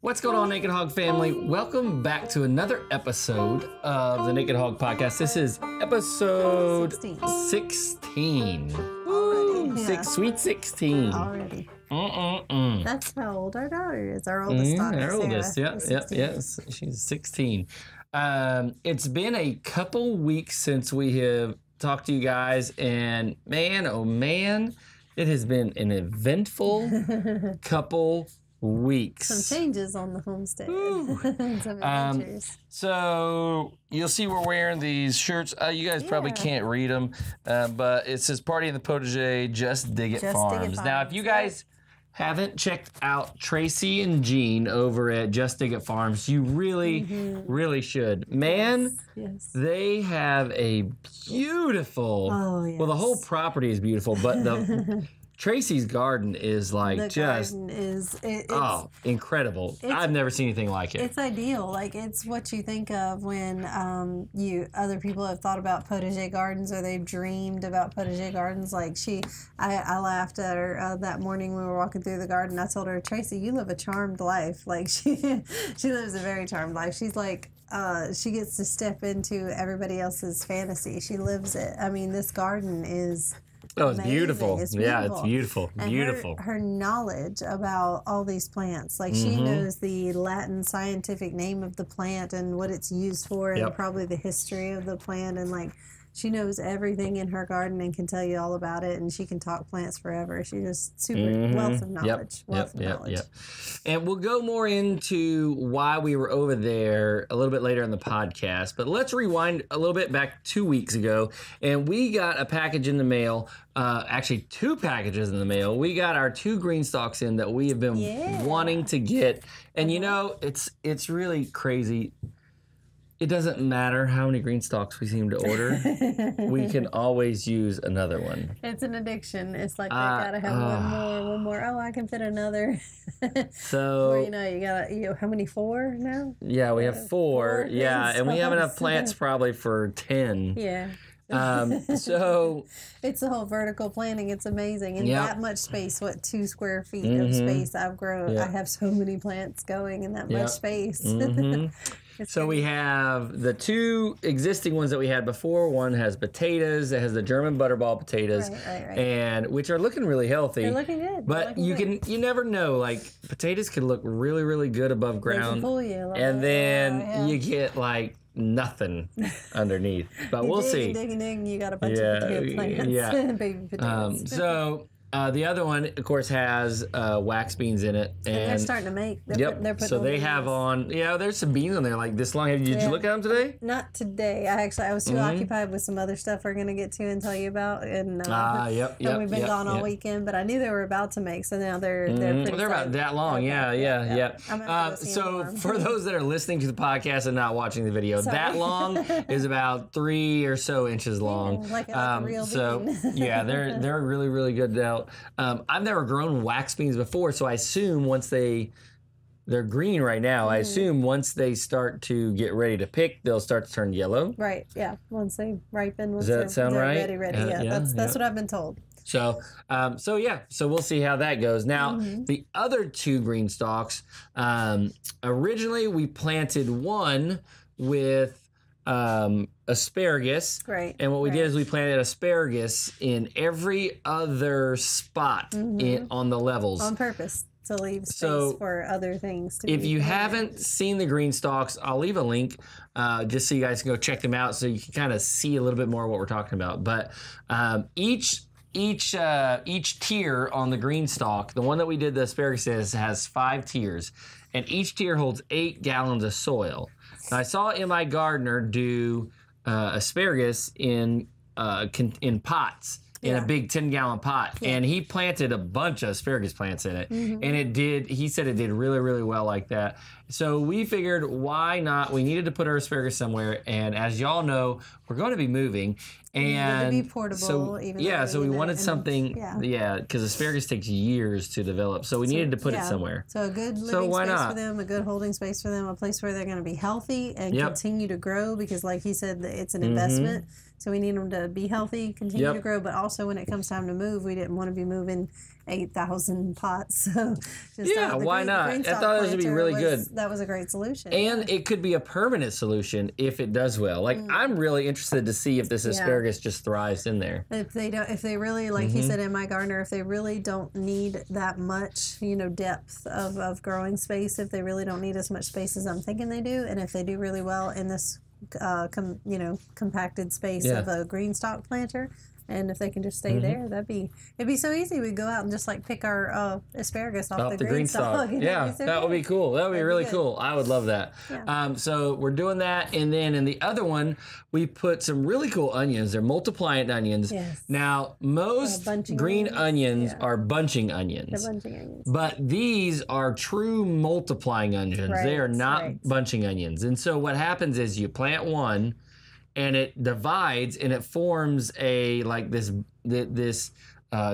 What's going on, Naked Hog family? Welcome back to another episode of the Naked Hog podcast. This is episode 16. Woo! Yeah. Sweet 16. Already. Mm-mm-mm. That's how old our daughter is. Our oldest daughter. Our oldest, Sarah, yes. She's 16. It's been a couple weeks since we have talked to you guys, and man, oh man, it has been an eventful couple weeks. Some changes on the homestead. Some adventures. So you'll see we're wearing these shirts. You guys probably can't read them, but it says "Party in the Potager, Just Dig It Farms." Now, if you guys haven't checked out Tracy and Jean over at Just Dig It Farms, you really should. Man, Yes. they have a beautiful. Oh, yes. Well, the whole property is beautiful, but the Tracy's garden is like The just garden is incredible. I've never seen anything like it. It's ideal. Like, it's what you think of when other people have thought about potager gardens, or they've dreamed about potager gardens. Like, I laughed at her that morning when we were walking through the garden. I told her, Tracy, you live a charmed life. Like, she lives a very charmed life. She's like, she gets to step into everybody else's fantasy. She lives it. I mean, this garden is... Oh, it's beautiful. It's Yeah, it's beautiful. And beautiful. Her knowledge about all these plants, like she knows the Latin scientific name of the plant and what it's used for, and probably the history of the plant, and like she knows everything in her garden and can tell you all about it, and she can talk plants forever. She's just super wealth of knowledge. Yep. And we'll go more into why we were over there a little bit later in the podcast, but let's rewind a little bit back 2 weeks ago, and we got a package in the mail, actually 2 packages in the mail. We got our 2 green stalks in that we have been wanting to get, and you know, it's really crazy. It doesn't matter how many green stalks we seem to order. We can always use another one. It's an addiction. It's like, I gotta have one more. Oh, I can fit another. So, or, you got how many? 4 now? Yeah, we have 4. Yeah, and we have enough plants probably for 10. Yeah. So it's the whole vertical planting. It's amazing. In that much space, 2 square feet of space I've grown. I have so many plants going in that much space. So we have the 2 existing ones that we had before. One has potatoes. It has the German butterball potatoes, right. and which are looking really healthy. They're looking good. But you never know. Like, potatoes can look really good above ground, and then you get like nothing underneath. But we'll see. Dig, you got a bunch of potato plants. Baby potatoes. So the other one, of course, has wax beans in it, and they're starting to make. They're putting so they have on. Yeah, there's some beans on there like this long. Did you look at them today? Not today. I was too occupied with some other stuff we're gonna get to and tell you about. And and we've been gone all weekend, but I knew they were about to make. So now they're about that long. Yeah. So for those that are listening to the podcast and not watching the video, that long is about 3 or so inches long. Like a real bean. Yeah, they're really good now. I've never grown wax beans before, so I assume once they're green right now, I assume once they start to get ready to pick, they'll start to turn yellow. Right, yeah. Once they ripen. Does that sound right? Ready. That's what I've been told. So we'll see how that goes. Now, the other 2 green stalks, originally we planted one with asparagus. Right. And what we did is we planted asparagus in every other spot on the levels. On purpose, to leave space for other things to if you haven't seen the green stalks, I'll leave a link just so you guys can go check them out so you can kind of see a little bit more of what we're talking about. But each tier on the green stalk, the one that we did the asparagus has 5 tiers, and each tier holds 8 gallons of soil. Now, I saw Emmy Gardner do asparagus in pots, in a big 10-gallon pot, and he planted a bunch of asparagus plants in it, and he said it did really well like that. So we figured, why not? We needed to put our asparagus somewhere, and as y'all know, we're going to be moving, And to be portable. So even yeah, though so we need it wanted in- something. Yeah, because asparagus takes years to develop, so we needed to put it somewhere. So a good So living why space not? for them, a good holding space for them, a place where they're going to be healthy and continue to grow. Because, like he said, it's an investment. So we need them to be healthy, continue to grow. But also, when it comes time to move, we didn't want to be moving 8,000 pots. So just why not? I thought this would be really good. That was a great solution. And it could be a permanent solution if it does well. Like I'm really interested to see if this asparagus just thrives in there. If they really, like he said in my gardener, if they really don't need that much, depth of growing space, if they really don't need as much space as I'm thinking they do, and if they do really well in this, compacted space of a green stalk planter, and if they can just stay there, it'd be so easy. We'd go out and just like pick our asparagus off the green stalk. Yeah, that would be cool. That would be really cool. I would love that. Yeah. So we're doing that, and then in the other one, we put some really cool onions. They're multiplying onions. Yes. Now, most green onions are bunching onions. They're bunching onions. But these are true multiplying onions. They are not bunching onions. And so what happens is you plant one, and it divides and it forms this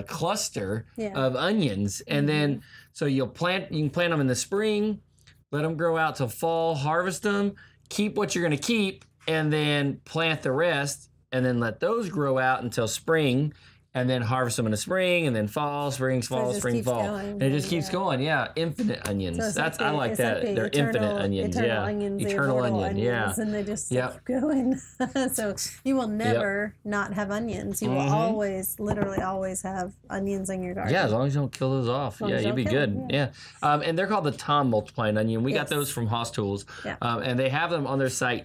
cluster of onions, and then so you can plant them in the spring, let them grow out till fall, harvest them, keep what you're going to keep, and then plant the rest, and then let those grow out until spring. And then harvest them in the spring, and then fall, spring, fall, spring, fall. And it just keeps going. Yeah, infinite onions. So I like that. They're infinite onions. Eternal onions. Eternal onions. And they just keep going. So you will never not have onions. You will always, literally always have onions in your garden. Yeah, as long as you don't kill those off. Yeah, you'd be good. Yeah. And they're called the Tom multiplying onion. We got those from Hoss Tools. Yeah. And they have them on their site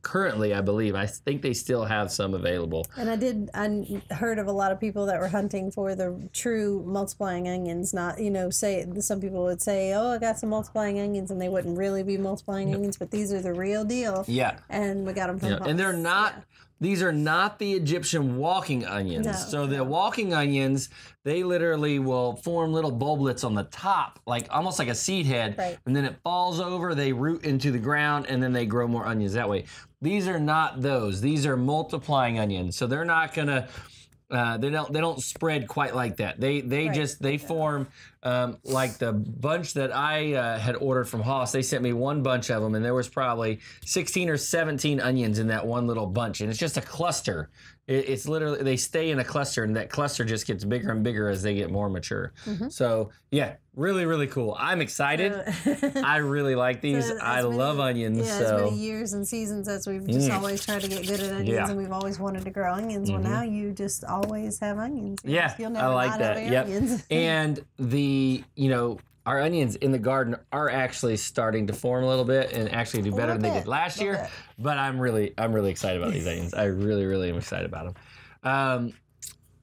currently, I believe. I think they still have some available. And I heard of a lot of people that were hunting for the true multiplying onions, not, some people would say, oh, I got some multiplying onions, and they wouldn't really be multiplying onions, but these are the real deal. Yeah. And we got them from Hoss. And they're not... Yeah. These are not the Egyptian walking onions. No, so the walking onions, they literally will form little bulblets on the top, like almost like a seed head, and then it falls over, they root into the ground, and then they grow more onions that way. These are not those. These are multiplying onions. So they're not gonna they don't spread quite like that. They form like the bunch that I had ordered from Hoss. They sent me one bunch of them, and there was probably 16 or 17 onions in that one little bunch, and it's just a cluster. It's literally, they stay in a cluster, and that cluster just gets bigger and bigger as they get more mature. So yeah, really, really cool. I'm excited. I really like these. I love onions. Yeah, as many years and seasons as we've just always tried to get good at onions, and we've always wanted to grow onions. Well, now you just always have onions. Yeah, you'll never I like that. Onions. And our onions in the garden are actually starting to form a little bit and actually do better than they did last year. But I'm really excited about these onions. I really, really am excited about them.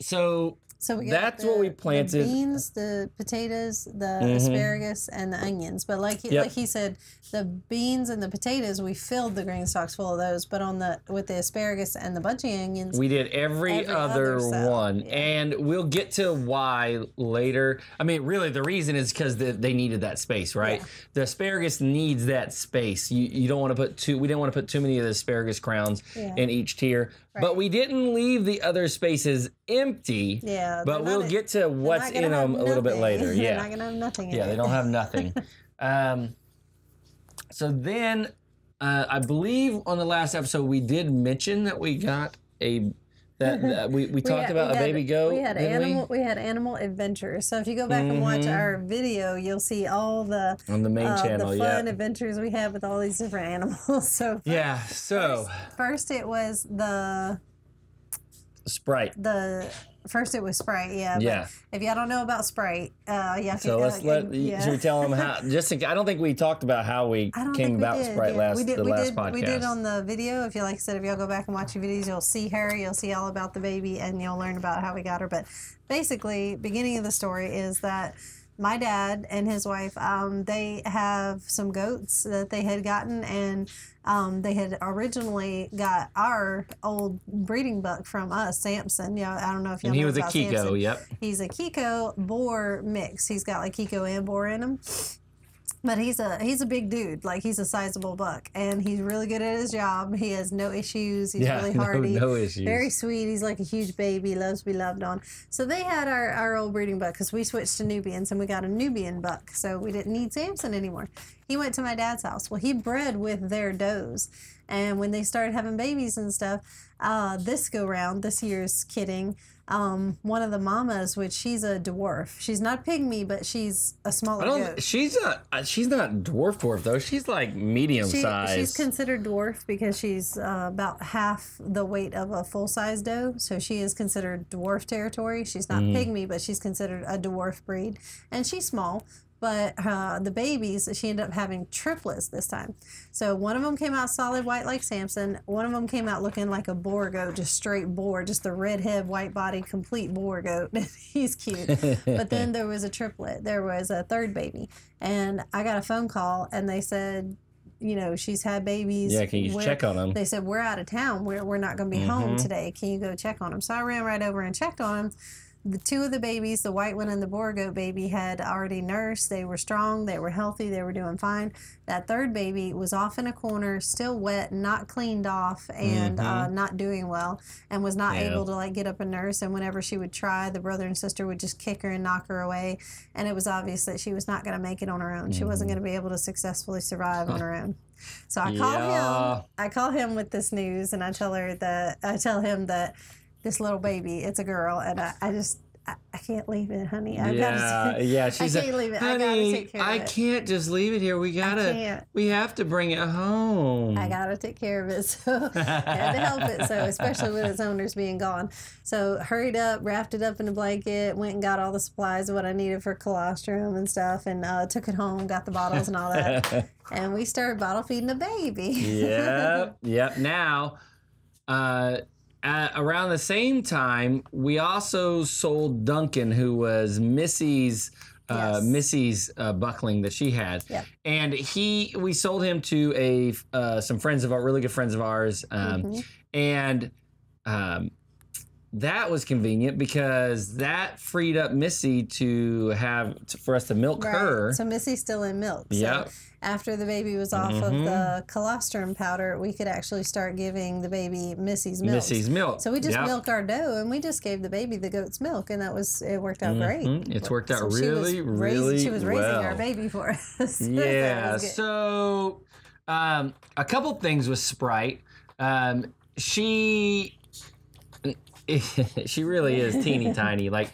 So that's what we planted. The beans, the potatoes, the asparagus, and the onions. But like he said, the beans and the potatoes, we filled the green stalks full of those. But with the asparagus and the bunching onions, we did every other one. Yeah. And we'll get to why later. I mean, really, the reason is because they needed that space, right? Yeah. The asparagus needs that space. You don't want to put we didn't want to put too many of the asparagus crowns in each tier. Right. But we didn't leave the other spaces empty. Yeah. But we'll get to what's in them a little bit later. They're not going to have nothing in it. Yeah, they don't have nothing. So then, I believe on the last episode we did mention that we got we talked about a baby goat. We had animal adventures. So if you go back and watch our video, you'll see all the on the main channel, the fun adventures we have with all these different animals. So first it was the Sprite. First it was Sprite, yeah. If y'all don't know about Sprite, So should we tell them how? I don't think we talked about how we came about Sprite last podcast. We did on the video. If y'all go back and watch your videos, you'll see her. You'll see all about the baby, and you'll learn about how we got her. But basically, beginning of the story is that my dad and his wife, they have some goats that they had gotten, and they had originally got our old breeding buck from us, Samson. I don't know if you know about Samson. And he was a Kiko, He's a Kiko boar mix. He's got like Kiko and boar in him. But he's a big dude. Like, he's a sizable buck, and he's really good at his job. He has no issues. He's really hardy. No issues. Very sweet. He's like a huge baby. Loves to be loved on. So they had our old breeding buck, because we switched to Nubians, and we got a Nubian buck. So we didn't need Samson anymore. He went to my dad's house. Well, he bred with their does. And when they started having babies and stuff, this year's kidding, one of the mamas, which she's a dwarf. She's not pygmy, but she's a smaller goat. She's not dwarf though. She's like medium size. She's considered dwarf because she's about half the weight of a full-size doe. So she is considered dwarf territory. She's not pygmy, but she's considered a dwarf breed. And she's small. But the babies, she ended up having triplets this time. So one of them came out solid white like Samson. One of them came out looking like a boar goat, just straight boar, just the red head, white body, complete boar goat. He's cute. But then there was a triplet. There was a third baby. And I got a phone call, and they said, you know, she's had babies. Yeah, can you check on them? They said, we're out of town. We're not going to be home today. Can you go check on them? So I ran right over and checked on them. The two of the babies, the white one and the boar goat baby, had already nursed. They were strong. They were healthy. They were doing fine. That third baby was off in a corner, still wet, not cleaned off, and not doing well, and was not able to like get up and nurse. And whenever she would try, the brother and sister would just kick her and knock her away. And it was obvious that she was not going to make it on her own. She wasn't going to be able to successfully survive on her own. So I call him. I call him with this news, and I tell him that this little baby, it's a girl, and I can't leave it, honey. She's I can't leave it. Honey, I gotta take care of it. I can't just leave it here. We have to bring it home. I gotta take care of it, so I had to help it. So especially with its owners being gone, so hurried up, wrapped it up in a blanket, went and got all the supplies of what I needed for colostrum and stuff, and took it home, got the bottles and all that, and we started bottle feeding the baby. Yep. Now, around the same time, we also sold Duncan, who was Missy's buckling that she had, and we sold him to some friends of really good friends of ours, and that was convenient because that freed up Missy for us to milk her. So Missy's still in milk. So after the baby was off of the colostrum powder, we could actually start giving the baby Missy's milk. So we just milk our dough, and we just gave the baby the goat's milk, and it worked out great. It's worked out really, really She was raising our baby for us. Yeah. So a couple things with Sprite. She really is teeny tiny. Like,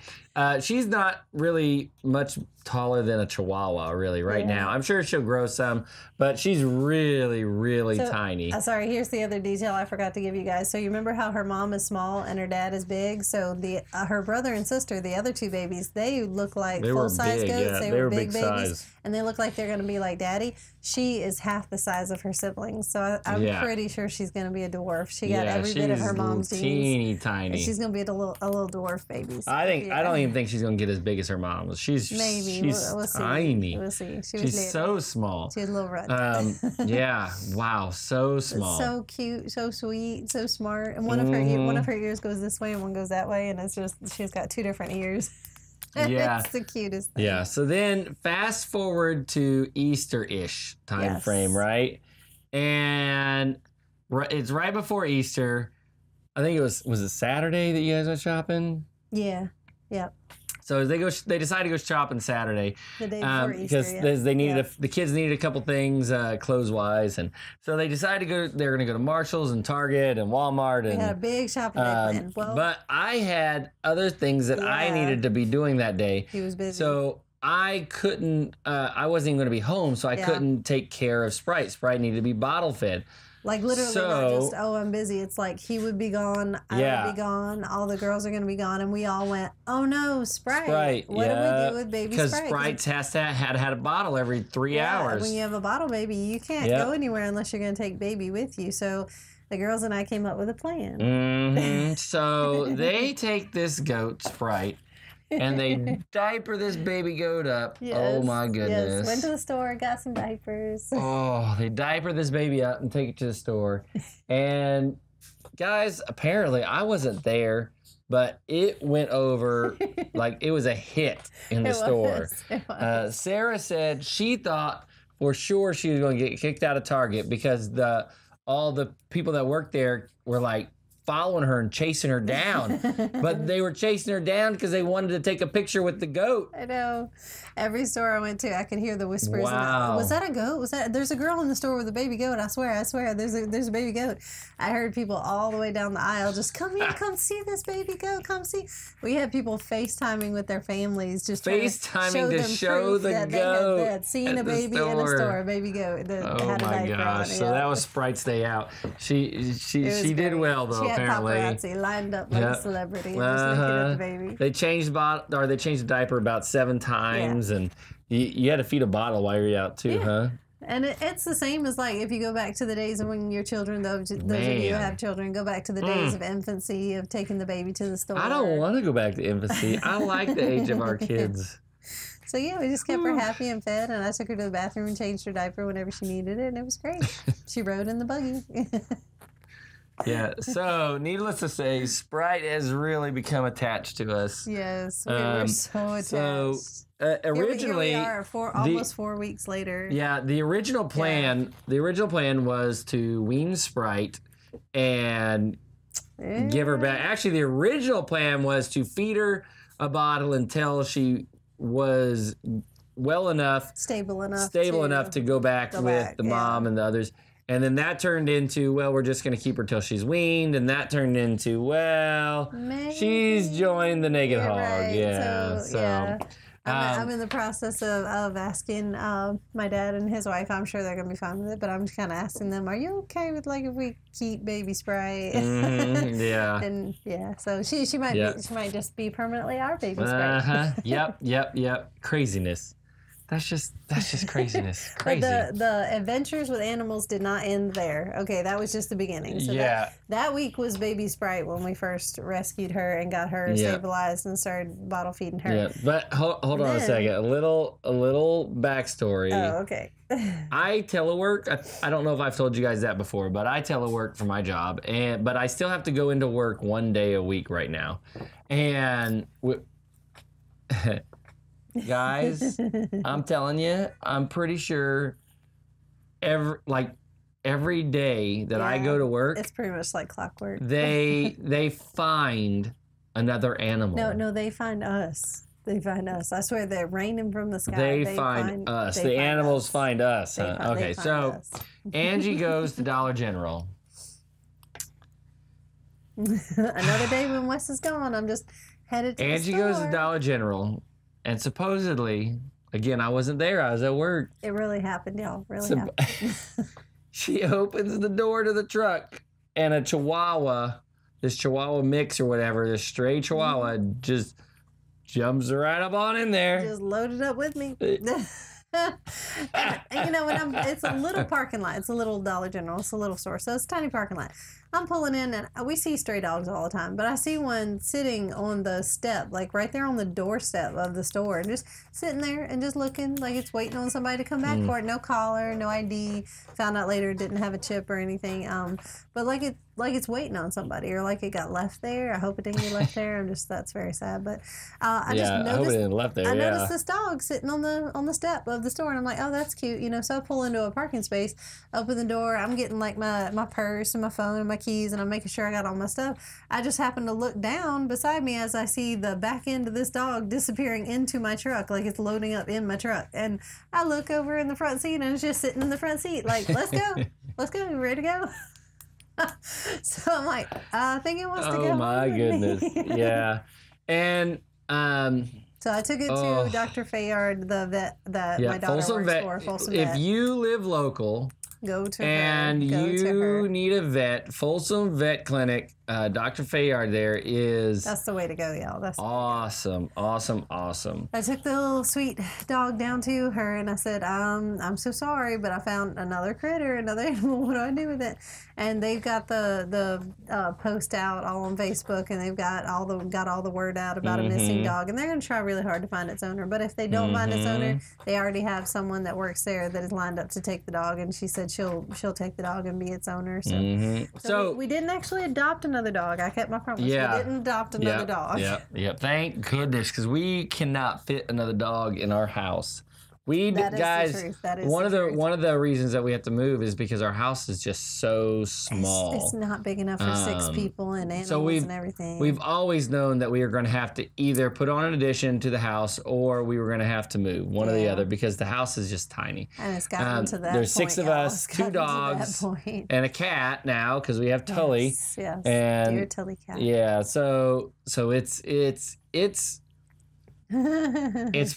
she's not really much taller than a Chihuahua, really, right now. I'm sure she'll grow some, but she's really, really tiny. Sorry, here's the other detail I forgot to give you guys. So you remember how her mom is small and her dad is big? So her brother and sister, the other two babies, they look like full-size goats. They were big babies. Size. And they look like they're going to be like daddy. She is half the size of her siblings. So I'm pretty sure she's going to be a dwarf. She got every bit of her mom's genes. Teeny tiny. And she's going to be a little dwarf baby. So I don't even think she's going to get as big as her mom. She's we'll see. Tiny. We'll see. She's so small. She was a little red. Wow, so small. So cute, so sweet, so smart. And one of her ears goes this way and one goes that way, and it's just she's got two different ears. It's the cutest thing. Yeah. So then fast forward to Easter-ish time frame, right? And it's right before Easter. I think was it Saturday that you guys went shopping? Yeah. Yep. So they decided to go shopping Saturday, the day before because Easter, they needed the kids needed a couple things clothes wise, and so they decided to go. They're going to go to Marshalls and Target and Walmart. And we had a big shopping day planned. Well, but I had other things that I needed to be doing that day. He was busy, so I couldn't. I wasn't even going to be home, so I couldn't take care of Sprite. Sprite needed to be bottle fed. Like literally not just, I'm busy. It's like he would be gone, I would be gone, all the girls are going to be gone, and we all went, oh no, Sprite. What do we do with baby Sprite? Because Sprite had a bottle every 3 hours. When you have a bottle baby, you can't go anywhere unless you're going to take baby with you. So the girls and I came up with a plan. So they take this goat, Sprite, and they diaper this baby goat up. Yes, oh my goodness. Yes. Went to the store, got some diapers. Oh, they diaper this baby up and take it to the store. And guys, apparently I wasn't there, but it went over like it was a hit in the store. It was. Sarah said she thought for sure she was going to get kicked out of Target because all the people that worked there were like following her and chasing her down. But they were chasing her down because they wanted to take a picture with the goat. I know. Every store I went to, I could hear the whispers. Wow. Was that a goat? There's a girl in the store with a baby goat. I swear, there's a baby goat. I heard people all the way down the aisle just come here, come see this baby goat, come see. We had people FaceTiming with their families, just FaceTiming to show the that goat. They had seen a baby in a store, a baby goat. That Oh had a my diaper gosh! on it, So that was Sprite's day out. She did great. well though. She had Apparently, paparazzi lined up like a celebrity, just looking at the baby. They changed the diaper about 7 times, and you had to feed a bottle while you're out too, huh? And it's the same as like if you go back to the days of when your children, those of you who have children, go back to the days of infancy, of taking the baby to the store. I don't want to go back to infancy. I like the age of our kids. So yeah, we just kept her happy and fed, and I took her to the bathroom and changed her diaper whenever she needed it, and it was great. She rode in the buggy. Yeah, so needless to say, Sprite has really become attached to us. Yes, we were so attached. So originally, here we are, almost 4 weeks later. Yeah, the original plan was to wean Sprite and give her back. Actually, the original plan was to feed her a bottle until she was stable enough to go back with the mom and the others. And then that turned into, well, we're just going to keep her till she's weaned. And that turned into, well, she's joined the naked hog. Right. Yeah. So I'm in the process of asking my dad and his wife. I'm sure they're going to be fine with it, but I'm just kind of asking them, are you okay with like if we keep baby Sprite? Yeah. And yeah, so she might just be permanently our baby Sprite. Yep. Craziness. That's just craziness. Crazy. But the adventures with animals did not end there. Okay, that was just the beginning. So that week was baby Sprite when we first rescued her and got her stabilized and started bottle feeding her. Yeah, but hold on a second. A little backstory. Oh, okay. I telework. I don't know if I've told you guys that before, but I telework for my job, but I still have to go into work 1 day a week right now, and. Guys, I'm telling you, I'm pretty sure every day that I go to work, it's pretty much like clockwork. They find another animal. No, they find us. They find us. I swear they're raining from the sky. They find us. The animals find us. Huh? Okay, so Angie goes to Dollar General. Another day when Wes is gone, I'm just headed to Angie the store. goes to Dollar General. And supposedly, again, I wasn't there. I was at work. It really happened, y'all. Really happened. She opens the door to the truck, and a Chihuahua, this Chihuahua mix or whatever, this stray Chihuahua, just jumps right up on in there. Just loaded up with me. And you know, it's a little parking lot. It's a little Dollar General. It's a little store. So it's a tiny parking lot. I'm pulling in, and we see stray dogs all the time, but I see one sitting on the step, like right there on the doorstep of the store, and just sitting there and just looking like it's waiting on somebody to come back for it. No collar, no ID. Found out later it didn't have a chip or anything. But like it's waiting on somebody, or like it got left there. I hope it didn't get left there. That's very sad. But I hope it didn't left there. I noticed this dog sitting on the step of the store, and I'm like, oh, that's cute, you know. So I pull into a parking space, open the door. I'm getting like my purse and my phone and my keys, and I'm making sure I got all my stuff. I just happened to look down beside me as I see the back end of this dog disappearing into my truck, like it's loading up in my truck. And I look over in the front seat, and it's just sitting in the front seat, like, let's go, you ready to go? So I'm like, I think it wants to go. Oh my goodness. Yeah. And so I took it to Dr. Fayard, the vet that my daughter works for, Folsom Vet. If you live local, go to and you need a vet, Folsom Vet Clinic, Dr. Fayard there is... That's the way to go, y'all. That's awesome. I took the little sweet dog down to her, and I said, I'm so sorry, but I found another critter, another animal. What do I do with it? And they've got the post out all on Facebook, and they've got all the word out about a missing dog, and they're going to try really hard to find its owner. But if they don't find its owner, they already have someone that works there that is lined up to take the dog, and she said she'll take the dog and be its owner. So we didn't actually adopt another dog. I kept my promise. Yeah. We didn't adopt another dog. Yep. Thank goodness, because we cannot fit another dog in our house. That is guys, the truth. That is one the of truth. one of the reasons that we have to move is because our house is just so small. It's not big enough for 6 people and animals and everything. We've always known that we were going to have to either put on an addition to the house or we were going to have to move, one or the other, because the house is just tiny. And it's gotten to that There's point, 6 of us, 2 dogs, and a cat now because we have Tully. Yes, and dear Tully cat. Yeah, so it's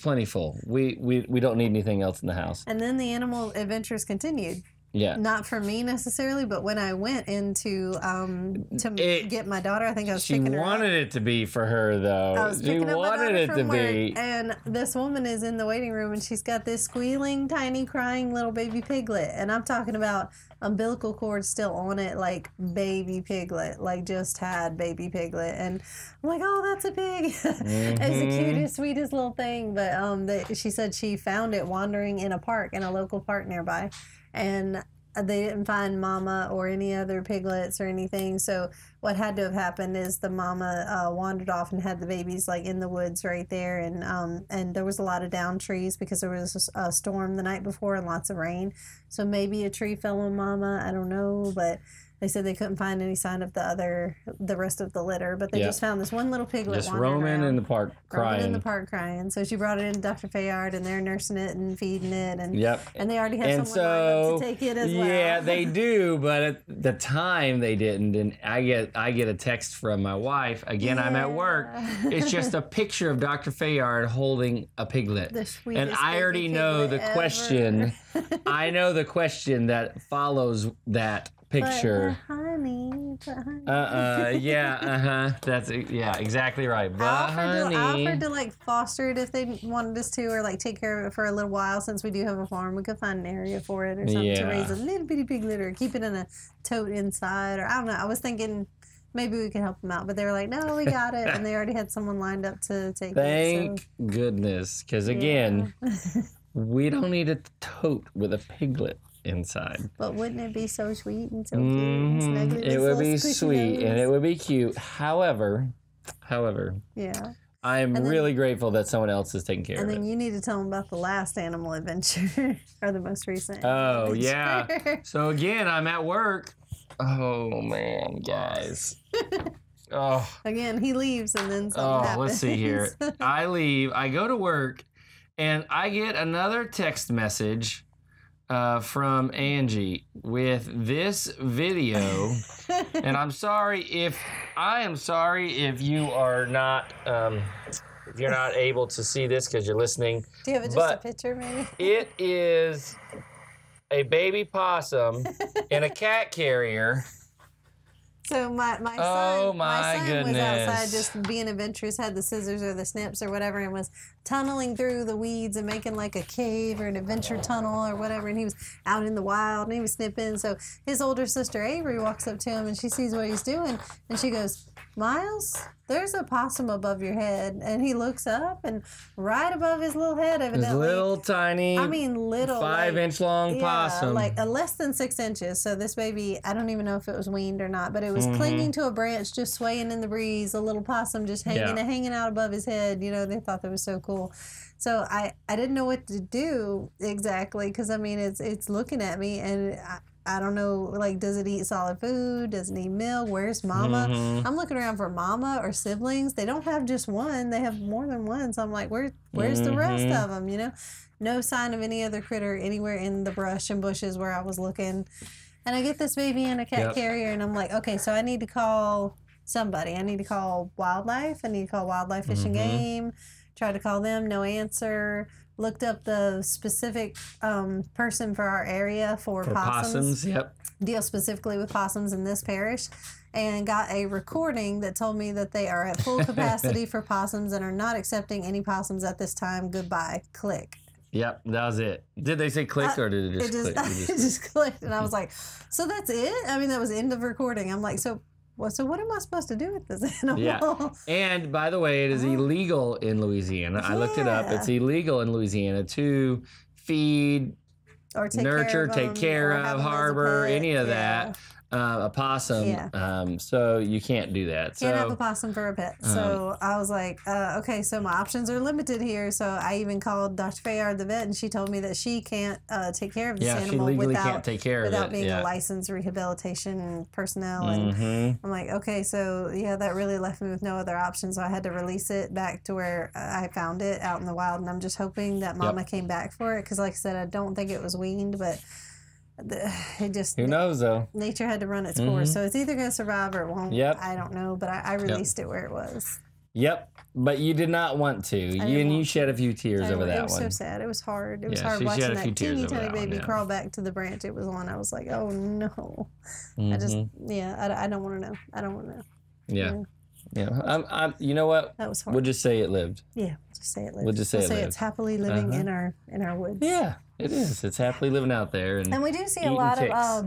plentiful. We don't need anything else in the house. And then the animal adventures continued. Yeah. Not for me necessarily, but when I went into get my daughter, I think I was picking her up. She wanted it to be for her, though. I was picking she up my wanted daughter it from to work, be. and this woman is in the waiting room, and she's got this squealing, tiny, crying little baby piglet, and I'm talking about umbilical cord still on it, like baby piglet, like just had baby piglet, and I'm like, oh, that's a pig. It's the cutest, sweetest little thing. But she said she found it wandering in a local park nearby, and they didn't find mama or any other piglets or anything. So what had to have happened is the mama wandered off and had the babies like in the woods right there, and there was a lot of down trees because there was a storm the night before and lots of rain. So maybe a tree fell on mama. I don't know, but they said they couldn't find any sign of the rest of the litter, but they just found this one little piglet just wandering roaming around, in the park crying. So she brought it into Dr. Fayard, and they're nursing it and feeding it, and and they already have and someone lined up to take it as well. Yeah, they do, but at the time they didn't. And I get a text from my wife. Again, I'm at work. It's just a picture of Dr. Fayard holding a piglet, and I already know the question. I know the question that follows that picture. But honey. That's exactly right. But I offered to like foster it if they wanted us to, or like take care of it for a little while. Since we do have a farm, we could find an area for it or something to raise a little bitty piglet, or keep it in a tote inside, or I don't know. I was thinking maybe we could help them out, but they were like, no, we got it, and they already had someone lined up to take it. Thank goodness, because again, we don't need a tote with a piglet inside. But wouldn't it be so sweet and so cute and snuggly? It would be sweet and it would be cute. However, I'm really grateful that someone else is taking care of it. And then you need to tell them about the last animal adventure or the most recent. Oh, yeah. So again, I'm at work. Oh, man, guys. Again, he leaves and then something happens. Let's see here. I leave. I go to work and I get another text message from Angie with this video, and I am sorry if you are not if you're not able to see this because you're listening. Do you have just a picture, maybe? It is a baby possum in a cat carrier. So my son was outside just being adventurous, had the scissors or the snips or whatever, and was tunneling through the weeds and making like a cave or an adventure tunnel or whatever, and he was out in the wild and he was snipping. So his older sister Avery walks up to him and she sees what he's doing and she goes, Miles, there's a possum above your head. And he looks up, and right above his little head, evidently. His little tiny, 5-inch long possum. Like less than 6 inches. So this baby, I don't even know if it was weaned or not, but it was clinging to a branch, just swaying in the breeze, a little possum just hanging out above his head. You know, they thought that was so cool. So I didn't know what to do exactly, because, I mean, it's looking at me, and I don't know, like, does it eat solid food? Does it need milk? Where's mama? I'm looking around for mama or siblings. They don't have just one. They have more than one. So I'm like, where's the rest of them, you know? No sign of any other critter anywhere in the brush and bushes where I was looking. And I get this baby in a cat carrier, and I'm like, okay, so I need to call somebody. I need to call wildlife. I need to call Wildlife Fish and Game. Tried to call them, no answer. Looked up the specific person for our area for possums. Deal specifically with possums in this parish, and got a recording that told me that they are at full capacity for possums and are not accepting any possums at this time. Goodbye. Click. Yep, that was it. Did they say click or did it just click? It just clicked, and I was like, so that's it? I mean, that was the end of recording. I'm like, so what am I supposed to do with this animal? Yeah. And by the way, it is illegal in Louisiana. I looked it up. It's illegal in Louisiana to feed, or nurture, take care of, harbor, any of that. a possum. Yeah. So you can't do that. Can't have a possum for a pet. So I was like, okay, so my options are limited here. So I even called Dr. Fayard, the vet, and she told me that she can't take care of this animal she legally without, can't take care of without it. being a licensed rehabilitation personnel. And I'm like, okay, so yeah, that really left me with no other option. So I had to release it back to where I found it out in the wild. And I'm just hoping that Mama came back for it. Because like I said, I don't think it was weaned, but it just, who knows though? Nature had to run its course, so it's either going to survive or it won't. I don't know, but I released it where it was. But you did not want to. You shed a few tears over that one. It was so sad. It was hard. It was hard watching that teeny tiny baby crawl back to the branch it was on. I was like, oh no. I just, I don't want to know. I don't want to know. Yeah. You know what? That was hard. We'll just say it lived. Yeah, just say it lived. We'll just say it lived. It's happily living in our woods. Yeah, it is. It's happily living out there, and we do see a lot of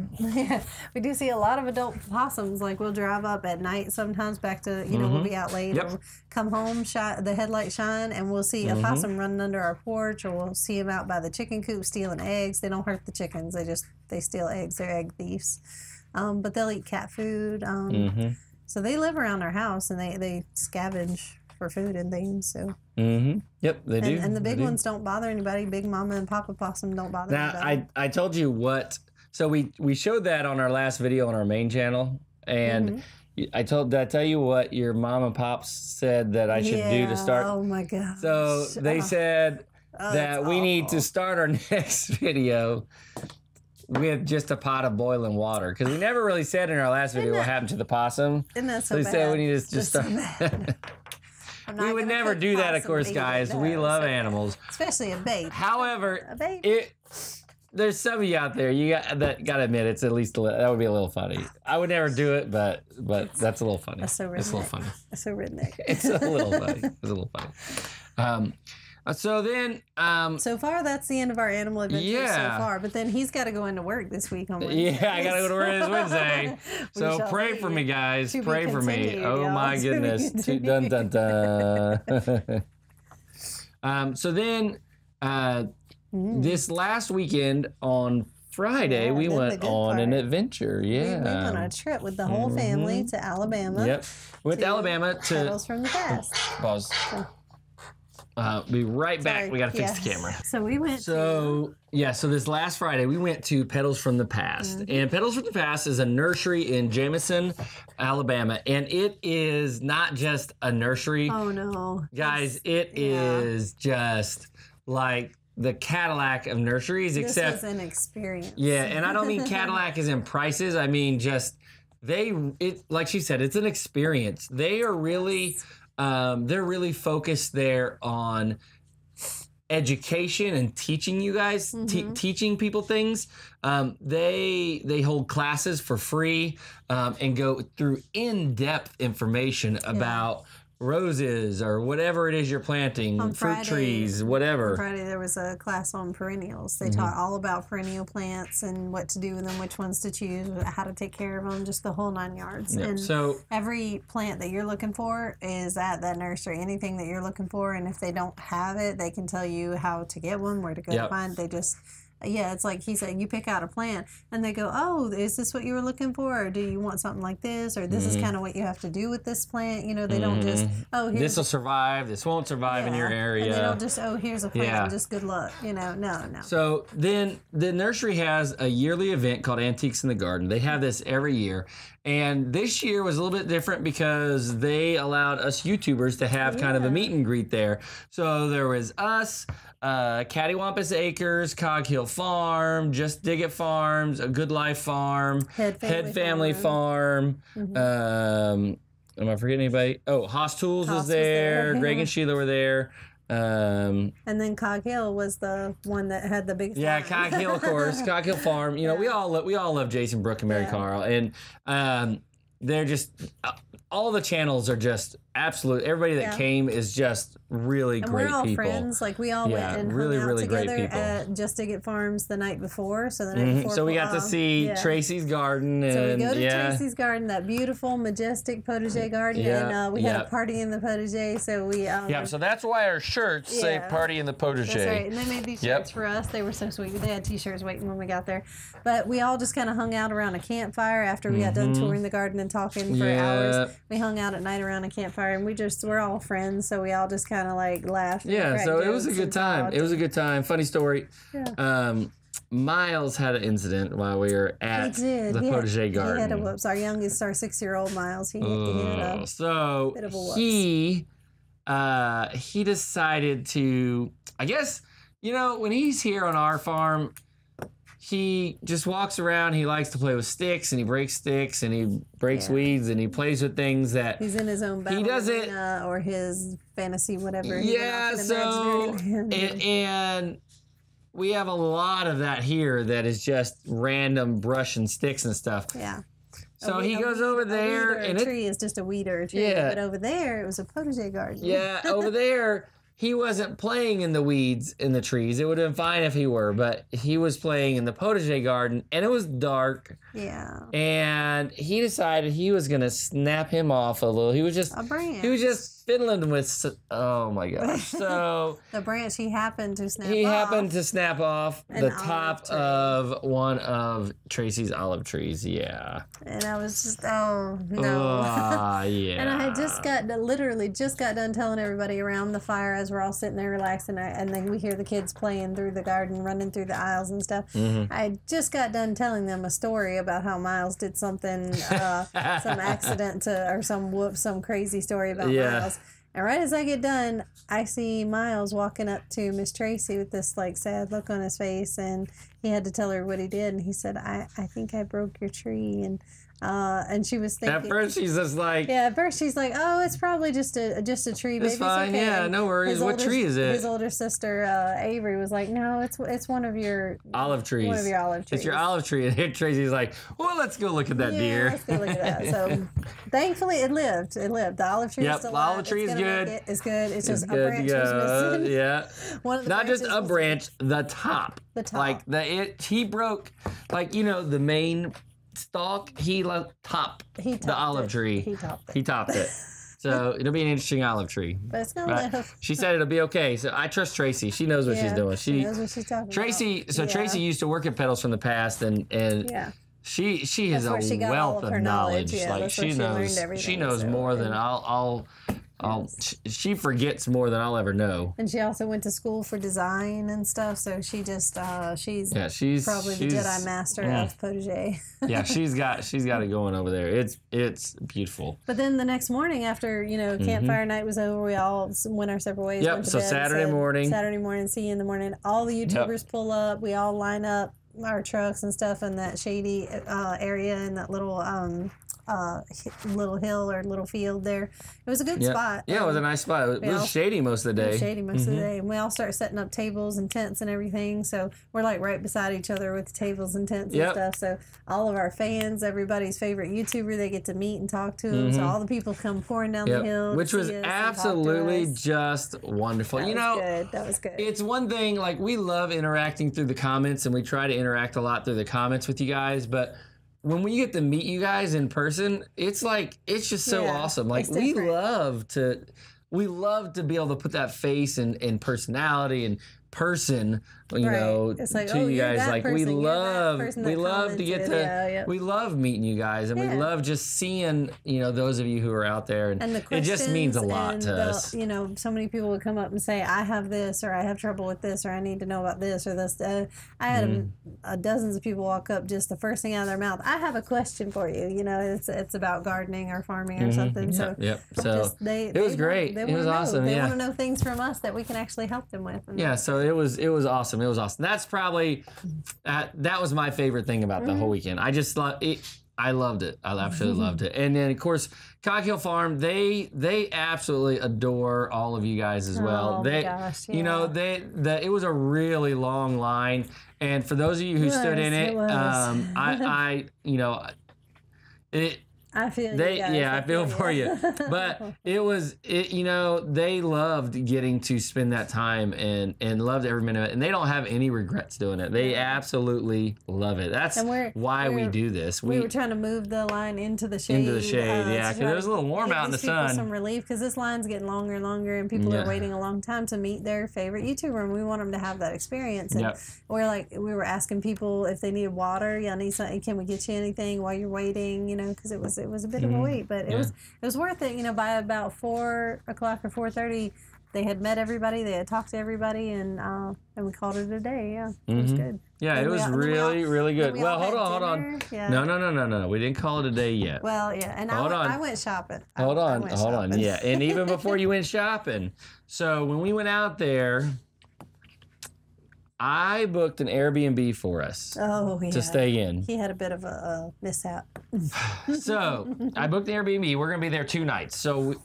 we do see a lot of adult possums. Like we'll drive up at night sometimes back to we'll be out late. We'll come home, the headlight shine, and we'll see a possum running under our porch, or we'll see them out by the chicken coop stealing eggs. They don't hurt the chickens. They steal eggs. They're egg thieves. But they'll eat cat food. So they live around our house, and they scavenge for food and things. So. Yep, they do. And the big ones don't bother anybody. Big Mama and Papa Possum don't bother anybody. Now, I told you what. So we showed that on our last video on our main channel, and did I tell you what your mom and pops said that I should do to start? Oh my gosh. So they said that we need to start our next video with just a pot of boiling water, because we never really said in our last video what happened to the possum. Isn't that so bad? They said we need to just start. So we would never do that, of course, guys. We love animals, especially a baby. However, a baby. There's some of you out there gotta admit it's at least that would be a little funny. I would never do it, but that's a little funny. That's so redneck. It's a little funny. That's so redneck. It's a little funny. It's a little funny. So then, so far that's the end of our animal adventures so far. But then he's got to go into work this week on Wednesday. Yeah, I got to go to work this Wednesday. So pray for me, guys. Pray for me. Oh my goodness. Dun dun dun. So then, this last weekend on Friday, we went on an adventure. Yeah, we went on a trip with the whole family to Alabama. Yep, we went to Alabama to Petals from the Past. Pause. Be right back. Sorry. We got to fix the camera. So we went. So this last Friday we went to Petals from the Past, and Petals from the Past is a nursery in Jameson, Alabama, and it is not just a nursery. Oh no, guys! It is just like the Cadillac of nurseries, except this was an experience. Yeah, and I don't mean Cadillac as in prices. I mean just like she said, it's an experience. They are really. They're really focused there on education and teaching you guys, teaching people things. They hold classes for free and go through in-depth information about roses or whatever it is you're planting, fruit trees, whatever. On Friday there was a class on perennials. They taught all about perennial plants and what to do with them, which ones to choose, how to take care of them, just the whole 9 yards. Yep. And so every plant that you're looking for is at that nursery. Anything that you're looking for, and if they don't have it, they can tell you how to get one, where to go to find. They just it's like he said, you pick out a plant and they go, oh, is this what you were looking for? Or do you want something like this? Or this is kind of what you have to do with this plant. They don't just, this will survive, this won't survive in your area. And they don't just, here's a plant, just good luck. No. So then the nursery has a yearly event called Antiques in the Garden. They have this every year. And this year was a little bit different because they allowed us YouTubers to have kind of a meet and greet there. So there was us, Cattywampus Acres, Cog Hill Farm, Just Dig It Farms, A Good Life Farm, Head Family Farm. Am I forgetting anybody? Oh, Haas Tools was there. Greg and Sheila were there. And then Cog Hill was the one that had the biggest. Yeah, Cog Hill, of course. Cog Hill Farm. We all love Jason, Brooke, and Mary Carl, and they're just all the channels are just absolute. Everybody that came is just really And great we're all people. friends. Like we all went and really, hung out really great together people. at Just Digit Farms the night before. So the night before, So we got to see Tracy's garden, and so we go to Tracy's garden, that beautiful, majestic potager garden, and we had a party in the potager. So we so that's why our shirts say "Party in the Potager." That's right, and they made these shirts for us. They were so sweet. They had T-shirts waiting when we got there, but we all just kind of hung out around a campfire after we got done touring the garden and talking for hours. We hung out at night around a campfire, and we're all friends, so we all just kind of like laughed. Yeah, so it was a good time. It was a good time. Funny story. Yeah. Miles had an incident while we were at the potager garden. He had a whoops. Our youngest, our 6-year-old Miles, he had a bit of a whoops. He decided to, I guess, when he's here on our farm, he just walks around. He likes to play with sticks, and he breaks sticks, and he breaks weeds, and he plays with things that he's in his own battle arena or his fantasy, whatever. Yeah, and we have a lot of that here that is just random brush and sticks and stuff. Yeah. So he goes over there, and a tree is just a weed or a tree. Yeah. But over there, it was a potager garden. Yeah, over there. He wasn't playing in the weeds in the trees. It would have been fine if he were, but he was playing in the potager garden, and it was dark. Yeah. And he decided he was going to snap him off a little. He was just a branch. He was just fiddling with. Oh my gosh! So the branch he happened to snap. Off the top of one of Tracy's olive trees. Yeah. And I was just yeah. And I had literally just got done telling everybody around the fire as we're all sitting there relaxing, and then we hear the kids playing through the garden, running through the aisles and stuff. I just got done telling them a story about how Miles did something, some accident or some crazy story about Miles. And right as I get done, I see Miles walking up to Miss Tracy with this like sad look on his face, and he had to tell her what he did. And he said, "I think I broke your tree." And she was thinking. At first, she's just like. Yeah, at first she's like, "Oh, it's probably just a tree. Baby, it's fine. It's okay." Yeah, no worries. What tree is it? His older sister Avery was like, "No, it's one of your olive trees. One of your olive trees. It's your olive tree." And here Tracy's like, "Well, let's go look at that deer." Let's go look at that. So, thankfully, it lived. The olive tree is still alive. The olive tree is good. It's good. It's just a branch was missing. Yeah. Not just a branch, the top. The top. Like he broke, the main stalk. He topped the olive tree. He topped it. So it'll be an interesting olive tree. But it's gonna live. She said it'll be okay. So I trust Tracy. She knows what she's doing. She knows what she's talking about. So Tracy used to work at Petals from the past, and she has a wealth of knowledge. Yeah, like she knows more than she forgets more than I'll ever know. And she also went to school for design and stuff, so she just she's probably the Jedi master of potager. Yeah, she's got it going over there. It's beautiful. But then the next morning after, campfire night was over, we all went our separate ways. Yep, went to so bed, Saturday morning, see you in the morning. All the YouTubers pull up, we all line up our trucks and stuff in that shady area in that little hill or little field there. It was a good spot. Yeah, it was a nice spot. It was shady most of the day. It was shady most of the day. And we all start setting up tables and tents and everything. So we're like right beside each other with tables and tents and stuff. So all of our fans, everybody's favorite YouTuber, they get to meet and talk to them. So all the people come pouring down the hill. Which was absolutely just wonderful. That was good. It's one thing, like we love interacting through the comments, and we try to interact a lot through the comments with you guys, but when we get to meet you guys in person, it's just so awesome. Like we love to be able to put that face and personality and person, it's like, to you guys. Like person, we love to get to, we love meeting you guys, and we love just seeing, those of you who are out there, and it just means a lot to us. So many people would come up and say, I have this, or I have trouble with this, or I need to know about this or this. I had dozens of people walk up, just the first thing out of their mouth, I have a question for you. It's about gardening or farming or something. So So it was great. It was awesome. They want to know things from us that we can actually help them with. So it was awesome. It was awesome. That's probably that was my favorite thing about the whole weekend. I just loved it. I loved it. I absolutely loved it. And then of course, Coghill Farm, they absolutely adore all of you guys as well. My gosh, it was a really long line, and for those of you who stood in it, I feel They, you guys. yeah, I feel for you. But they loved getting to spend that time and loved every minute of it. And they don't have any regrets doing it. They absolutely love it. That's why we do this. We were trying to move the line into the shade. Yeah, because it was a little warm out in the sun. Some relief because this line's getting longer and longer, and people are waiting a long time to meet their favorite YouTuber, and we want them to have that experience. And we were asking people if they needed water. Yeah, I need something. Can we get you anything while you're waiting? Because it was a bit of a wait, but it was worth it. By about 4 o'clock or 4:30, they had met everybody, they had talked to everybody, and we called it a day. Yeah, it was good. Yeah, it was really good. Well, hold on. Yeah. No. We didn't call it a day yet. Well, yeah, and I went shopping. Hold on. Yeah, and even before you went shopping, so when we went out there, I booked an Airbnb for us to stay in. He had a bit of a mishap. So I booked the Airbnb. We're going to be there 2 nights. So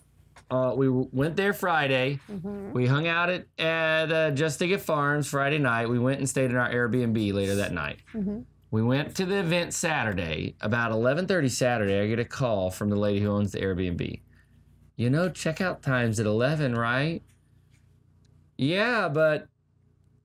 we went there Friday. Mm-hmm. We hung out at Just to Get Farms Friday night. We went and stayed in our Airbnb later that night. Mm-hmm. We went to the event Saturday. About 11:30 Saturday, I get a call from the lady who owns the Airbnb. Checkout time's at 11, right? Yeah, but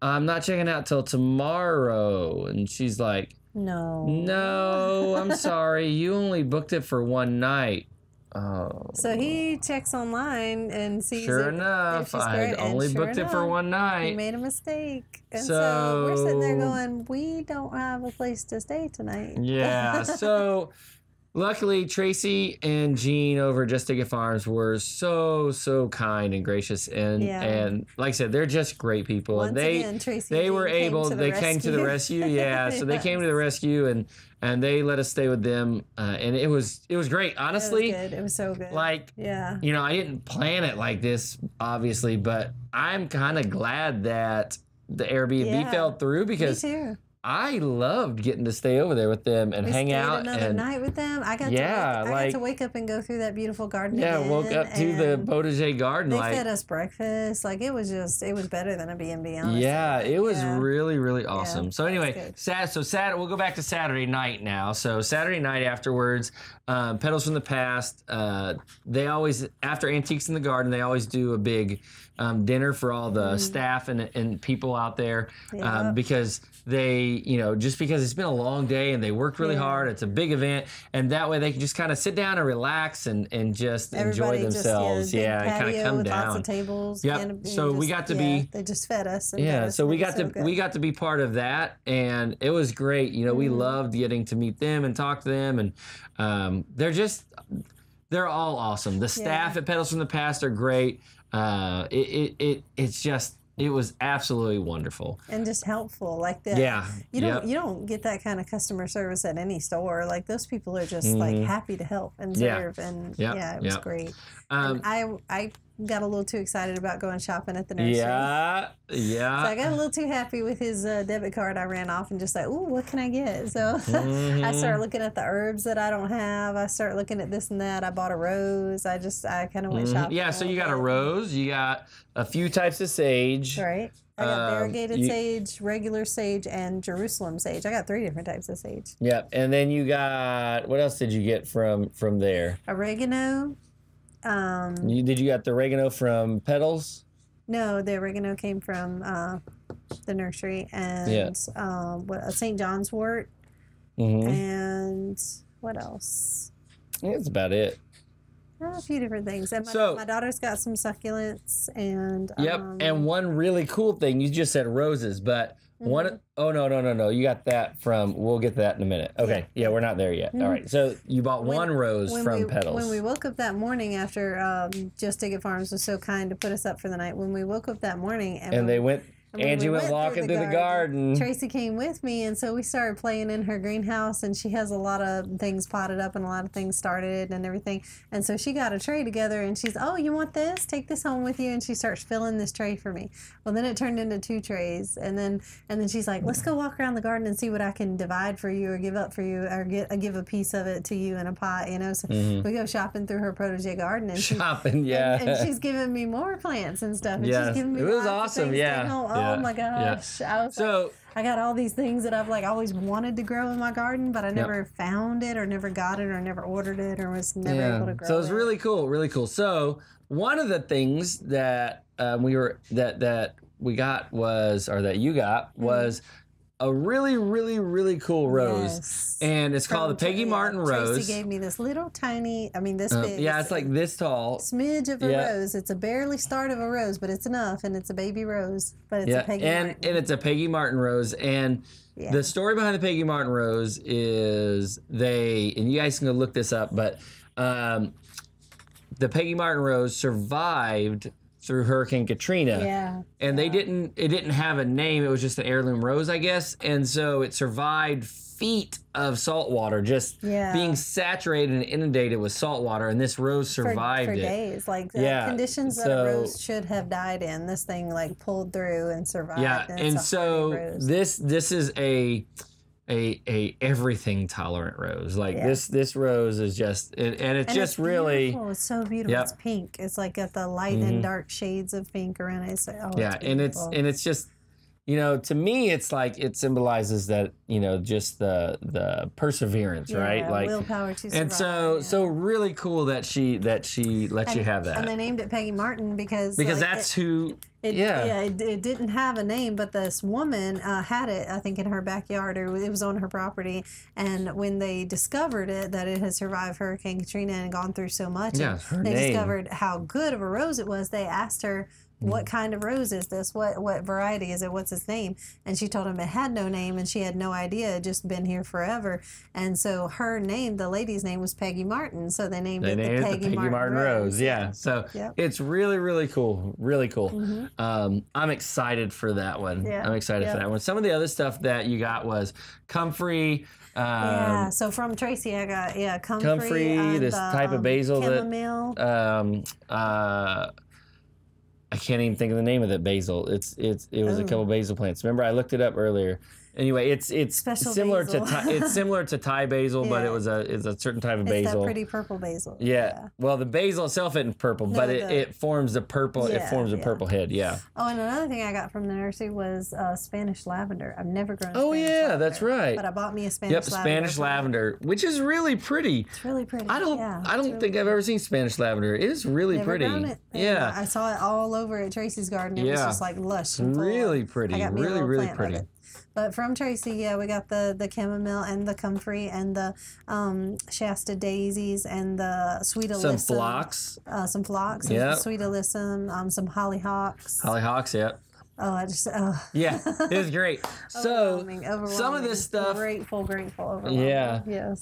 I'm not checking out till tomorrow. And she's like, No, I'm sorry. You only booked it for 1 night. Oh. So he checks online and sees Sure enough, I had only booked it for 1 night. He made a mistake. And so we're sitting there going, we don't have a place to stay tonight. Yeah, so luckily, Tracy and Jean over at Just to Get Farms were so kind and gracious, and like I said, they're just great people. Once again, Tracy and Jean came to the rescue. Yeah, so they came to the rescue and they let us stay with them, and it was great. Honestly, it was good. It was so good. I didn't plan it like this, obviously, but I'm kind of glad that the Airbnb fell through because. Me too. I loved getting to stay over there with them and hang out. Another night with them. I got to wake up and go through that beautiful garden. Yeah, woke up to the potager garden. They fed us breakfast. It was better than a B&B, honestly. Yeah, it was really, really awesome. So anyway, Saturday, we'll go back to Saturday night now. So Saturday night afterwards, Petals from the Past, they always, after Antiques in the Garden, they always do a big dinner for all the staff and people out there because they, just because it's been a long day and they worked really hard, it's a big event, and that way they can just kind of sit down and relax and just enjoy themselves. And kind of come down. Lots of tables. Yep. So we got to be. They just fed us. So we got to be part of that, and it was great. We loved getting to meet them and talk to them, and they're all awesome. The staff at Petals from the Past are great. It was absolutely wonderful and just helpful like that. Yeah, you don't get that kind of customer service at any store. Like those people are just happy to help and serve, and it was great. And I got a little too excited about going shopping at the nursery. Yeah. So I got a little too happy with his debit card. I ran off and just like, ooh, what can I get? So I started looking at the herbs that I don't have. I started looking at this and that. I bought a rose. I kind of went shopping. Yeah, so you got a rose. You got a few types of sage. Right. I got variegated sage, regular sage, and Jerusalem sage. I got 3 different types of sage. Yep. And then you got, what else did you get from there? Oregano. Did you got the oregano from Petals? No, the oregano came from the nursery, and a St. John's wort, and what else? I think that's about it. A few different things. And my daughter's got some succulents, and and one really cool thing, you just said roses, but no, you got that from, we'll get to that in a minute. Okay, we're not there yet. All right, so you bought one rose from Petals. When we woke up that morning after Just to Get Farms was so kind to put us up for the night, when we woke up that morning Angie went walking through the garden. Tracy came with me, and so we started playing in her greenhouse, and she has a lot of things potted up and a lot of things started and everything. And so she got a tray together, and she's, oh, you want this? Take this home with you. And she starts filling this tray for me. Well, then it turned into 2 trays. And then she's like, let's go walk around the garden and see what I can divide for you or give up for you or give a piece of it to you in a pot, So we go shopping through her protege garden. And and she's giving me more plants and stuff. And she's giving me it was awesome, Oh my gosh. I was like, I got all these things that I've like always wanted to grow in my garden, but I never found it or never got it or never ordered it or was never able to grow it. So it's really cool, really cool. So one of the things that that we got was, or that you got was a really, really, really cool rose. And it's called the Peggy Martin Rose. Tracy gave me this little tiny, this big. Yeah, it's like this tall. Smidge of a rose. It's a barely start of a rose, but it's enough, and it's a baby rose. But it's a Peggy Martin. And it's a Peggy Martin rose. And the story behind the Peggy Martin rose is and you guys can go look this up, but the Peggy Martin rose survived through Hurricane Katrina. Yeah. And it didn't have a name. It was just an heirloom rose, I guess. And so it survived feet of salt water, just being saturated and inundated with salt water. And this rose survived for days. Like the conditions that a rose should have died in, this thing like pulled through and survived. Yeah. And so this is a everything tolerant rose. Like this rose is just, and it's just really beautiful. It's so beautiful. It's pink. It's like got the light and dark shades of pink around it. So, and it's just, to me, it's like it symbolizes that, just the perseverance, right? Like willpower to survive. And so really cool that she lets you have that. And they named it Peggy Martin because that's who. It didn't have a name, but this woman had it, I think, in her backyard, or it was on her property. And when they discovered that it had survived Hurricane Katrina and gone through so much, they discovered how good of a rose it was. They asked her, what kind of rose is this? What variety is it? What's its name? And she told them it had no name, and she had no idea. It had just been here forever. And so her name, the lady's name, was Peggy Martin. So they named it the Peggy Martin Rose. Yeah. So it's really, really cool. Really cool. I'm excited for that one. Yeah. I'm excited for that one. Some of the other stuff that you got was Comfrey. So from Tracy, I got Comfrey, this type of basil chamomile. I can't even think of the name of that basil. It was a couple basil plants. Remember, I looked it up earlier. Anyway, it's similar to Thai basil, but it's a certain type of basil. It's that pretty purple basil. Yeah. Well, the basil itself isn't purple, but it forms the purple. It forms a purple head. Yeah. Oh, and another thing I got from the nursery was Spanish lavender. I've never grown. Spanish lavender, that's right. But I bought me a Spanish lavender. Spanish lavender, which is really pretty. It's really pretty. I don't think I've ever seen Spanish lavender. It is really pretty. Grown it. Yeah. I saw it all over at Tracy's garden. It was just like lush. And really pretty. I got me really, really pretty. But from Tracy, we got the chamomile and the comfrey and the Shasta daisies and the sweet alyssum. Some phlox. Some sweet alyssum. Some hollyhocks. Oh, yeah, it was great. So some of this stuff, grateful, overwhelming. Yeah. Yes.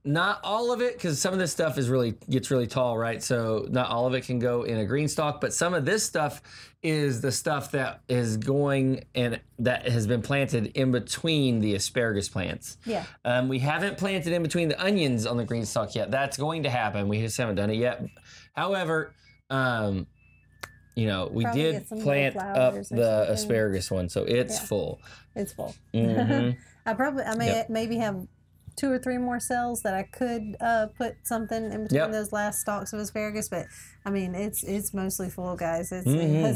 Not all of it, because some of this stuff gets really tall, right? So not all of it can go in a green stalk, but some of this stuff is the stuff that is going and that has been planted in between the asparagus plants. Yeah. We haven't planted in between the onions on the green stalk yet. That's going to happen. We just haven't done it yet. However, we did plant up the asparagus one, so it's full. It's full. Mm-hmm. I may maybe have 2 or 3 more cells that I could put something in between those last stalks of asparagus, but it's mostly full, guys. It's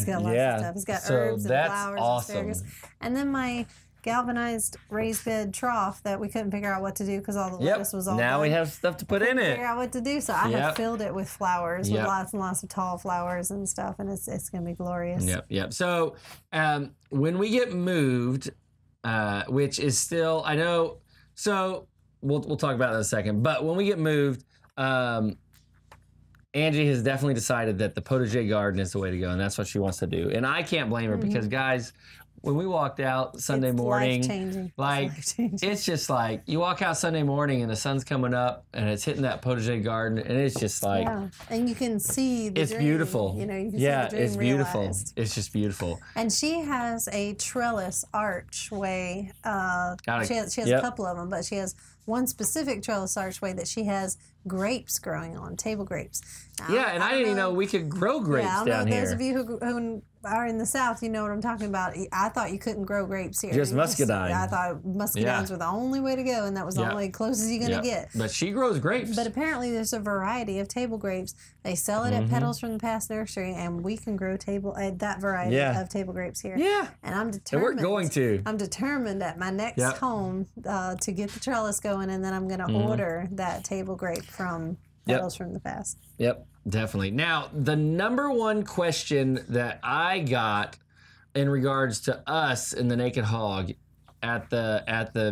got lots of stuff. It's got herbs and flowers and asparagus. And then my galvanized raised bed trough that we couldn't figure out what to do because all the lettuce was all now done. We have stuff to put in it. Figure out what to do, so I have filled it with flowers, with lots and lots of tall flowers and stuff, and it's gonna be glorious. Yep. So when we get moved, which is still, I know, so we'll talk about that in a second, but when we get moved, Angie has definitely decided that the potager garden is the way to go, and that's what she wants to do. And I can't blame her because, guys, when we walked out Sunday morning, it's just like you walk out Sunday morning and the sun's coming up and it's hitting that potager garden, and it's just like, and you can see the dream. Beautiful. You can see the dream it's beautiful. Realized. It's just beautiful. And she has a trellis archway. She has a couple of them, but she has one specific trellis archway that she has grapes growing on, table grapes. Now, Yeah, and I didn't even know we could grow grapes I don't down know, here. those of you who are in the South, you know what I'm talking about. I thought you couldn't grow grapes here. Just muscadine. I thought muscadines were the only way to go, and that was the only close as you're going to get. But she grows grapes. But apparently there's a variety of table grapes. They sell it at Petals from the Past Nursery, and we can grow that variety of table grapes here. Yeah. And I'm determined. And we're going to. I'm determined at my next home to get the trellis going, and then I'm going to order that table grape from Petals from the Past. Yep, definitely. Now, the number one question that I got in regards to us in the Naked Hog at the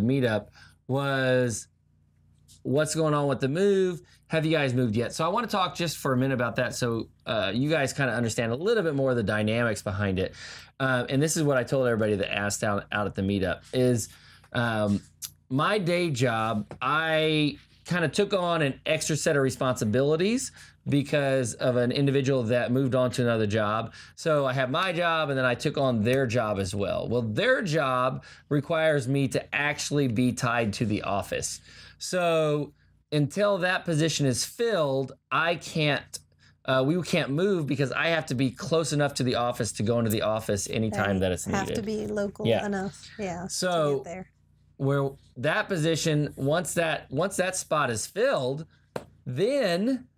meetup was, what's going on with the move? Have you guys moved yet? So I want to talk just for a minute about that, so you guys kind of understand a little bit more of the dynamics behind it. And this is what I told everybody that asked out at the meetup is my day job. I kind of took on an extra set of responsibilities because of an individual that moved on to another job. So I have my job, and then I took on their job as well. Well, their job requires me to actually be tied to the office. So until that position is filled, I can't, we can't move because I have to be close enough to the office to go into the office anytime that it's needed. Have to be local enough, so, to get there. Where that position, once that spot is filled, then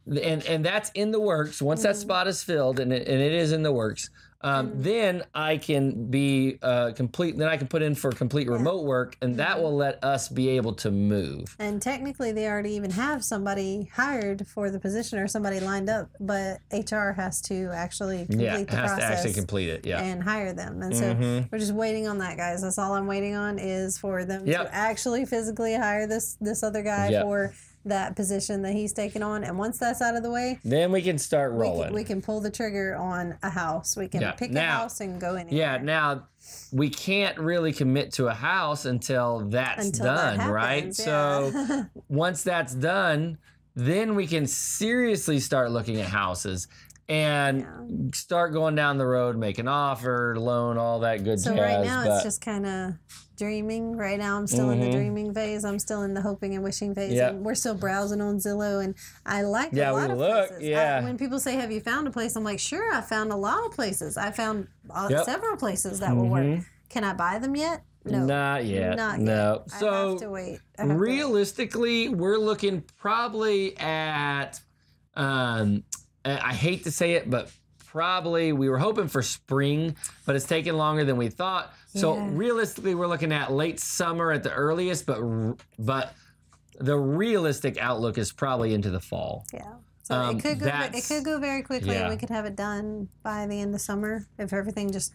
and that's in the works. Once that spot is filled, and it is in the works, then I can be complete. Then I can put in for complete remote work, and that will let us be able to move. And technically, they already even have somebody hired for the position or somebody lined up, but HR has to actually complete the process. To actually complete it, and hire them. And so we're just waiting on that, guys. That's all I'm waiting on is for them to actually physically hire this other guy for that position that he's taken on. And once that's out of the way, then we can start rolling. We can pull the trigger on a house. We can pick a house and go anywhere. Yeah, now we can't really commit to a house until that's done, that happens, right? So once that's done, then we can seriously start looking at houses and start going down the road, make an offer, loan, all that good jazz. So right now it's just kind of dreaming. Right now I'm still in the dreaming phase. I'm still in the hoping and wishing phase. And we're still browsing on Zillow, and I like a lot of places. When people say, have you found a place? I'm like, sure, I found a lot of places. I found several places that will work. Can I buy them yet? No. Not yet. No. I So have to wait. realistically, we're looking probably at, I hate to say it, but probably we were hoping for spring, but it's taken longer than we thought. So realistically, we're looking at late summer at the earliest, but the realistic outlook is probably into the fall. Yeah. So it could go very quickly. And we could have it done by the end of summer if everything just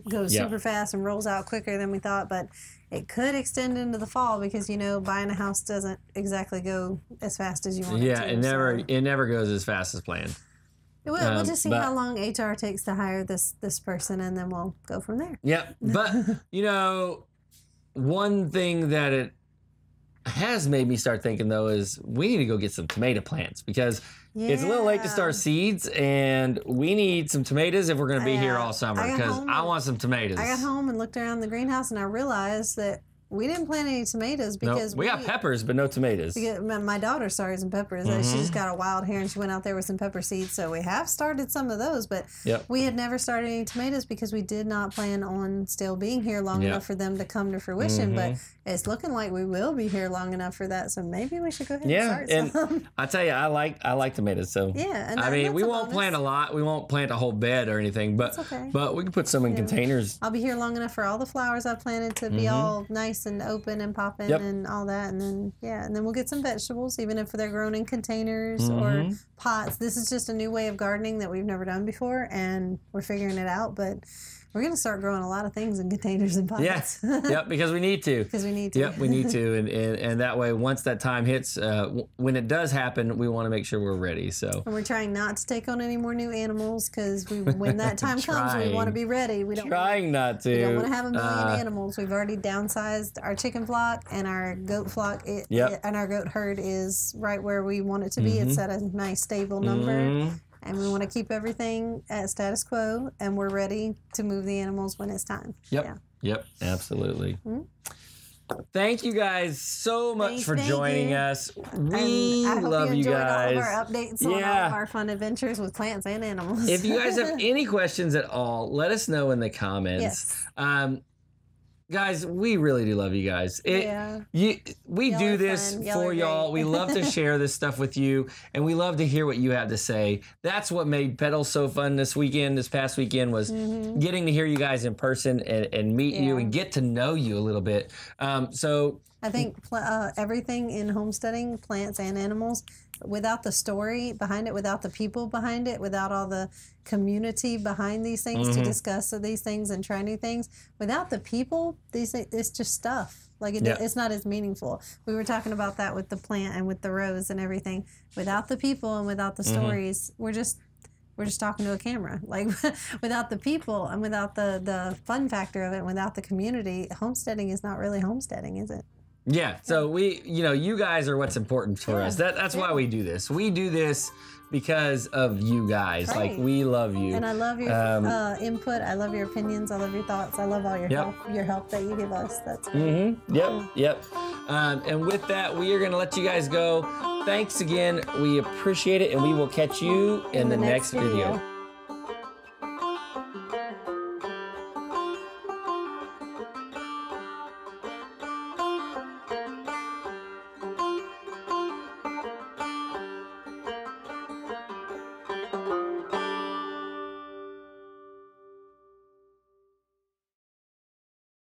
goes super fast and rolls out quicker than we thought. But it could extend into the fall because, buying a house doesn't exactly go as fast as you want it to. Yeah, it never goes as fast as planned. We'll just see how long HR takes to hire this person, and then we'll go from there. Yep. But, one thing that it has made me start thinking, though, is we need to go get some tomato plants because it's a little late to start seeds, and we need some tomatoes if we're going to be here all summer because I want some tomatoes. I got home and looked around the greenhouse, and I realized that we didn't plant any tomatoes because we got peppers, but no tomatoes. My daughter started some peppers. She just got a wild hair, and she went out there with some pepper seeds. So we have started some of those, but we had never started any tomatoes because we did not plan on still being here long enough for them to come to fruition. But it's looking like we will be here long enough for that. So maybe we should go ahead and start some. I tell you, I like tomatoes. So and we won't plant a lot. We won't plant a whole bed or anything, but we can put some in containers. I'll be here long enough for all the flowers I've planted to be all nice and open and popping and all that, and then we'll get some vegetables, even if they're grown in containers or pots. This is just a new way of gardening that we've never done before, and we're figuring it out, but we're going to start growing a lot of things in containers and pots. Because we need to. Because we need to. Yep, we need to, and that way, once that time hits, when it does happen, we want to make sure we're ready. So. And we're trying not to take on any more new animals because when that time comes, we want to be ready. We don't not to. We don't want to have a million animals. We've already downsized our chicken flock and our goat flock, and our goat herd is right where we want it to be. It's at a nice stable number. And we want to keep everything at status quo, and we're ready to move the animals when it's time. Yep, absolutely. Thank you guys so much for joining us. We I hope love you guys. All of our updates on all of our fun adventures with plants and animals. If you guys have any questions at all, let us know in the comments. Yes. Guys, we really do love you guys. We do this for y'all. We love to share this stuff with you, and we love to hear what you have to say. That's what made Petals so fun this past weekend, was getting to hear you guys in person and meet you and get to know you a little bit. So I think everything in homesteading, plants and animals, without the story behind it, without the people behind it, without all the community behind these things to discuss these things and try new things, without the people, it's just stuff. Like it's not as meaningful. We were talking about that with the plant and with the rose and everything. Without the people and without the stories, we're just talking to a camera. Like without the people and without the fun factor of it, and without the community, homesteading is not really homesteading, is it? Yeah, so you guys are what's important for us. That's why we do this. We do this because of you guys. Right. Like, we love you. And I love your input. I love your opinions. I love your thoughts. I love all your help that you give us. That's Yep. And with that, we are going to let you guys go. Thanks again. We appreciate it, and we will catch you in the next video.